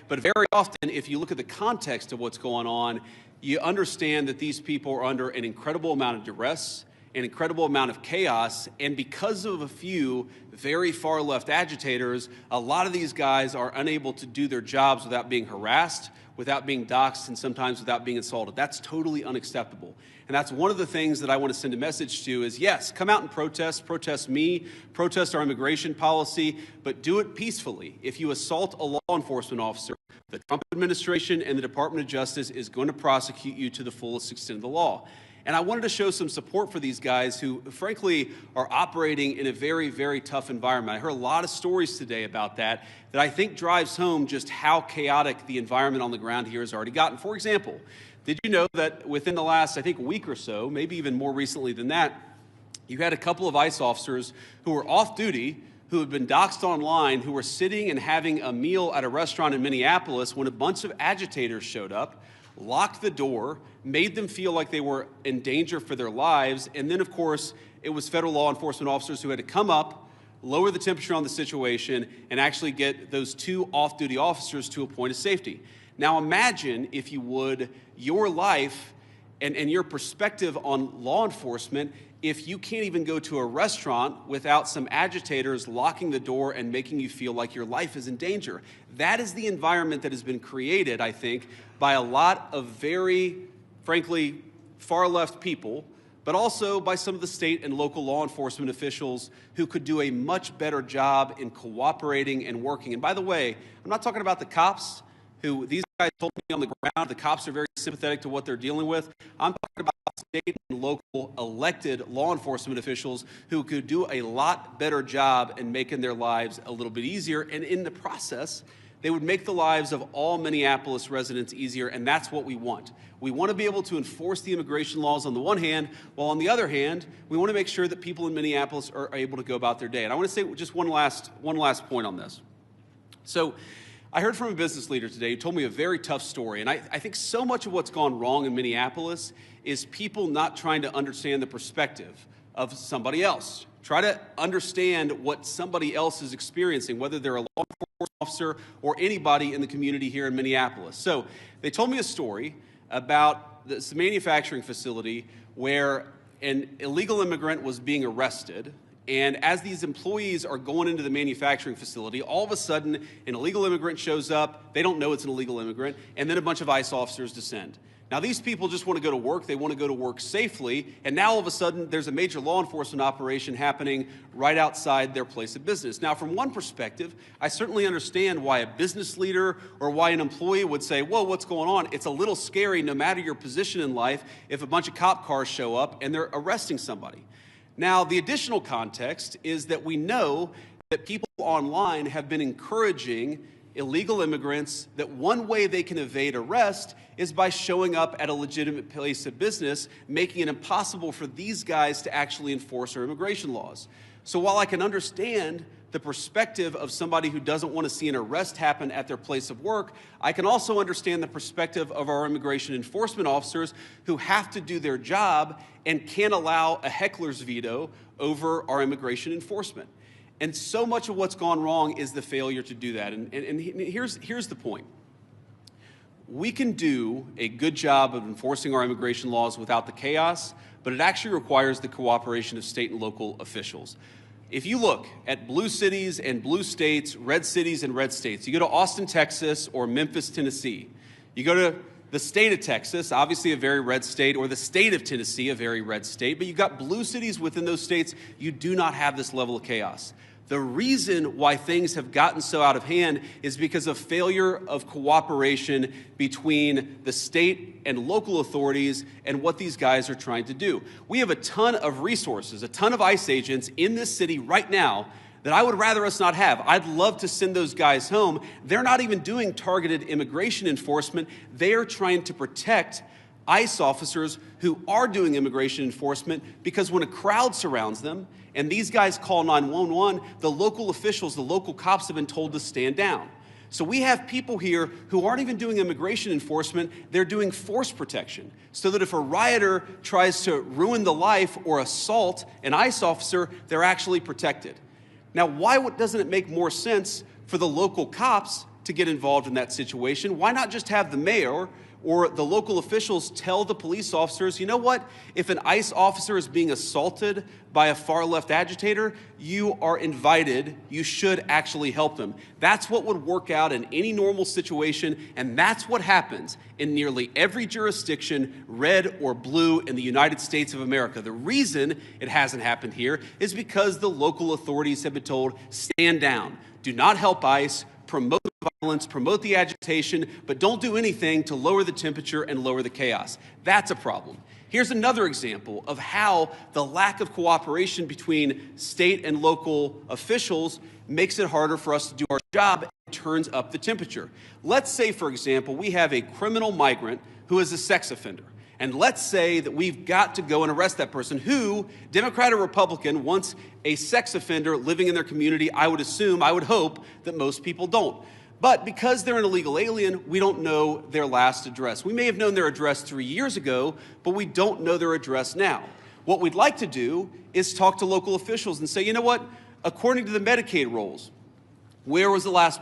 But very often, if you look at the context of what's going on, you understand that these people are under an incredible amount of duress, an incredible amount of chaos, and because of a few very far left agitators, a lot of these guys are unable to do their jobs without being harassed, without being doxxed, and sometimes without being assaulted. That's totally unacceptable. And that's one of the things that I want to send a message to is, yes, come out and protest me, protest our immigration policy, but do it peacefully. If you assault a law enforcement officer, the Trump administration and the Department of Justice is going to prosecute you to the fullest extent of the law. And I wanted to show some support for these guys who, frankly, are operating in a very, very tough environment. I heard a lot of stories today about that I think drives home just how chaotic the environment on the ground here has already gotten. For example, did you know that within the last, I think, week or so, maybe even more recently than that, you had a couple of ICE officers who were off duty, who had been doxxed online, who were sitting and having a meal at a restaurant in Minneapolis when a bunch of agitators showed up, locked the door, made them feel like they were in danger for their lives, and then, of course, it was federal law enforcement officers who had to come up, lower the temperature on the situation, and actually get those two off-duty officers to a point of safety. Now imagine, if you would, your life and your perspective on law enforcement if you can't even go to a restaurant without some agitators locking the door and making you feel like your life is in danger. That is the environment that has been created, I think, by a lot of very, frankly, far-left people, but also by some of the state and local law enforcement officials who could do a much better job in cooperating and working. And by the way, I'm not talking about the cops, who these guys told me on the ground, the cops are very sympathetic to what they're dealing with. I'm talking about state and local elected law enforcement officials who could do a lot better job in making their lives a little bit easier. And in the process, they would make the lives of all Minneapolis residents easier, and that's what we want. We want to be able to enforce the immigration laws on the one hand, while on the other hand, we want to make sure that people in Minneapolis are able to go about their day. And I want to say just one last point on this. So I heard from a business leader today who told me a very tough story, and I think so much of what's gone wrong in Minneapolis is people not trying to understand the perspective of somebody else. Try to understand what somebody else is experiencing, whether they're a law enforcement officer or anybody in the community here in Minneapolis. So they told me a story about this manufacturing facility where an illegal immigrant was being arrested. And as these employees are going into the manufacturing facility, all of a sudden, an illegal immigrant shows up. They don't know it's an illegal immigrant. And then a bunch of ICE officers descend. Now, these people just want to go to work. They want to go to work safely. And now, all of a sudden, there's a major law enforcement operation happening right outside their place of business. Now, from one perspective, I certainly understand why a business leader or why an employee would say, whoa, what's going on? It's a little scary, no matter your position in life, if a bunch of cop cars show up and they're arresting somebody. Now, the additional context is that we know that people online have been encouraging illegal immigrants that one way they can evade arrest is by showing up at a legitimate place of business, making it impossible for these guys to actually enforce our immigration laws. So while I can understand the perspective of somebody who doesn't want to see an arrest happen at their place of work, I can also understand the perspective of our immigration enforcement officers who have to do their job and can't allow a heckler's veto over our immigration enforcement. And so much of what's gone wrong is the failure to do that. And here's the point. We can do a good job of enforcing our immigration laws without the chaos, but it actually requires the cooperation of state and local officials. If you look at blue cities and blue states, red cities and red states, you go to Austin, Texas, or Memphis, Tennessee, you go to the state of Texas, obviously a very red state, or the state of Tennessee, a very red state, but you've got blue cities within those states, you do not have this level of chaos. The reason why things have gotten so out of hand is because of failure of cooperation between the state and local authorities and what these guys are trying to do. We have a ton of resources, a ton of ICE agents in this city right now that I would rather us not have. I'd love to send those guys home. They're not even doing targeted immigration enforcement. They are trying to protect ICE officers who are doing immigration enforcement, because when a crowd surrounds them and these guys call 911, the local officials, the local cops have been told to stand down. So we have people here who aren't even doing immigration enforcement, they're doing force protection, so that if a rioter tries to ruin the life or assault an ICE officer, they're actually protected. Now, why doesn't it make more sense for the local cops to get involved in that situation. Why not just have the mayor or the local officials tell the police officers, you know what, if an ICE officer is being assaulted by a far-left agitator, you are invited, you should actually help them. That's what would work out in any normal situation, and that's what happens in nearly every jurisdiction, red or blue, in the United States of America. The reason it hasn't happened here is because the local authorities have been told, stand down, do not help ICE, promote violence, promote the agitation, but don't do anything to lower the temperature and lower the chaos. That's a problem. Here's another example of how the lack of cooperation between state and local officials makes it harder for us to do our job and turns up the temperature. Let's say, for example, we have a criminal migrant who is a sex offender. And let's say that we've got to go and arrest that person who, Democrat or Republican, wants a sex offender living in their community. I would assume, I would hope that most people don't. But because they're an illegal alien, we don't know their last address. We may have known their address 3 years ago, but we don't know their address now. What we'd like to do is talk to local officials and say, you know what, according to the Medicaid rolls, where was the last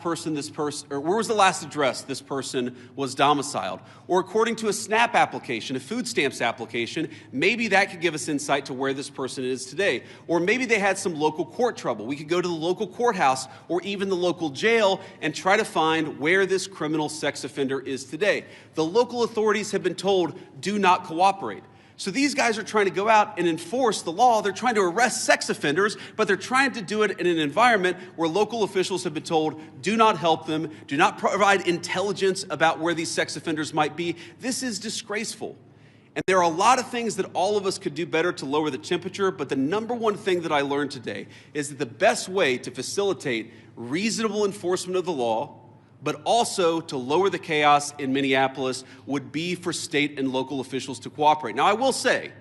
address this person was domiciled? Or according to a SNAP application, a food stamps application, maybe that could give us insight to where this person is today. Or maybe they had some local court trouble. We could go to the local courthouse or even the local jail and try to find where this criminal sex offender is today. The local authorities have been told, do not cooperate. So these guys are trying to go out and enforce the law. They're trying to arrest sex offenders, but they're trying to do it in an environment where local officials have been told, do not help them, do not provide intelligence about where these sex offenders might be. This is disgraceful. And there are a lot of things that all of us could do better to lower the temperature, but the number one thing that I learned today is that the best way to facilitate reasonable enforcement of the law, but also to lower the chaos in Minneapolis, would be for state and local officials to cooperate. Now, I will say,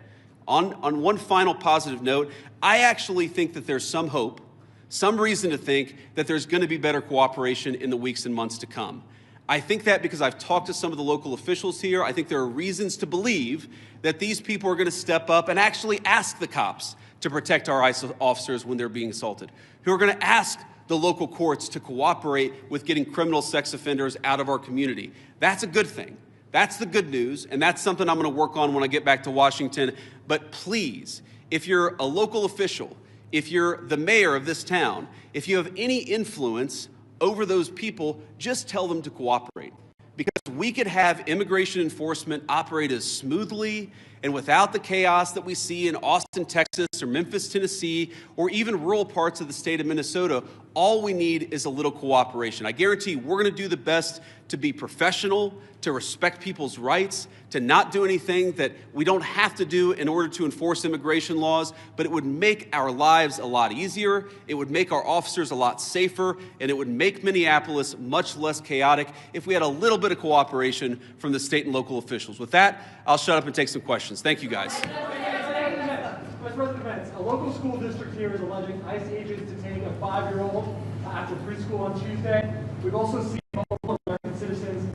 on one final positive note, I actually think that there's some hope, some reason to think that there's going to be better cooperation in the weeks and months to come. I think that because I've talked to some of the local officials here. I think there are reasons to believe that these people are going to step up and actually ask the cops to protect our ICE officers when they're being assaulted, who are going to ask the local courts to cooperate with getting criminal sex offenders out of our community. That's a good thing. That's the good news, and that's something I'm going to work on when I get back to Washington. But please, if you're a local official, if you're the mayor of this town, if you have any influence over those people, just tell them to cooperate. Because we could have immigration enforcement operate as smoothly and without the chaos that we see in Austin, Texas, or Memphis, Tennessee, or even rural parts of the state of Minnesota. All we need is a little cooperation. I guarantee we're going to do the best to be professional, to respect people's rights, to not do anything that we don't have to do in order to enforce immigration laws, but it would make our lives a lot easier, it would make our officers a lot safer, and it would make Minneapolis much less chaotic if we had a little bit of cooperation from the state and local officials. With that, I'll shut up and take some questions. Thank you, guys. Vice President Vance, a local school district here is alleging ICE agents detaining a 5-year-old after preschool on Tuesday. We've also seen multiple American citizens